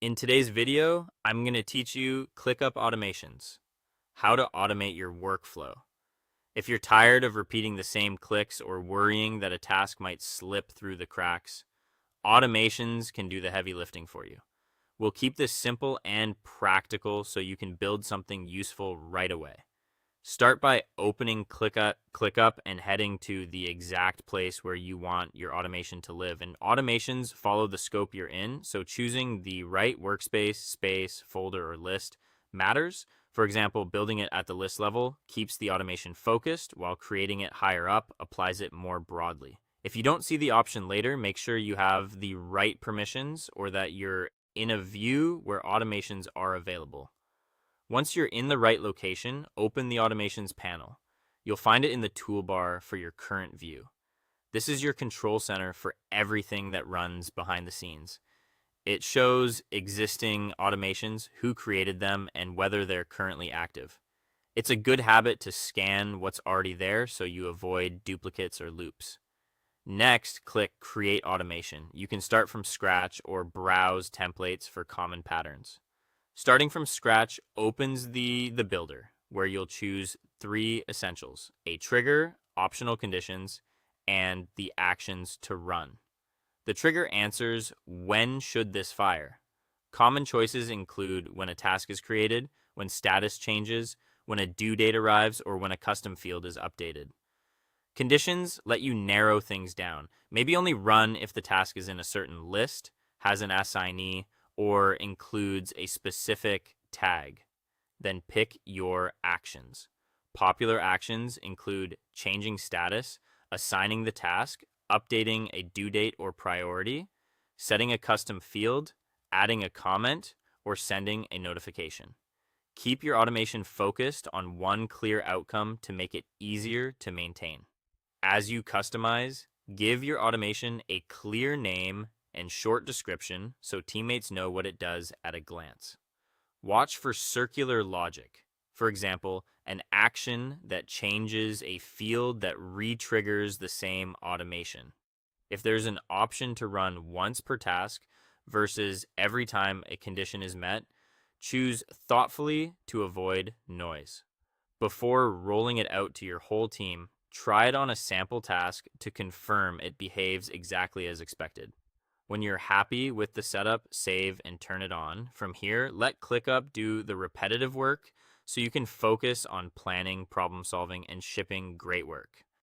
In today's video, I'm going to teach you ClickUp Automations, how to automate your workflow. If you're tired of repeating the same clicks or worrying that a task might slip through the cracks, automations can do the heavy lifting for you. We'll keep this simple and practical so you can build something useful right away. Start by opening ClickUp and heading to the exact place where you want your automation to live. And automations follow the scope you're in, so choosing the right workspace, space, folder, or list matters. For example, building it at the list level keeps the automation focused, while creating it higher up applies it more broadly. If you don't see the option later, make sure you have the right permissions or that you're in a view where automations are available. Once you're in the right location, open the Automations panel. You'll find it in the toolbar for your current view. This is your control center for everything that runs behind the scenes. It shows existing automations, who created them, and whether they're currently active. It's a good habit to scan what's already there so you avoid duplicates or loops. Next, click Create Automation. You can start from scratch or browse templates for common patterns. Starting from scratch opens the builder, where you'll choose three essentials: a trigger, optional conditions, and the actions to run. The trigger answers when should this fire. Common choices include when a task is created, when status changes, when a due date arrives, or when a custom field is updated. Conditions let you narrow things down. Maybe only run if the task is in a certain list, has an assignee, or includes a specific tag. Then pick your actions. Popular actions include changing status, assigning the task, updating a due date or priority, setting a custom field, adding a comment, or sending a notification. Keep your automation focused on one clear outcome to make it easier to maintain. As you customize, give your automation a clear name and short description so teammates know what it does at a glance. Watch for circular logic. For example, an action that changes a field that re-triggers the same automation. If there's an option to run once per task versus every time a condition is met, choose thoughtfully to avoid noise. Before rolling it out to your whole team, try it on a sample task to confirm it behaves exactly as expected. When you're happy with the setup, save and turn it on. From here, let ClickUp do the repetitive work so you can focus on planning, problem solving, and shipping great work.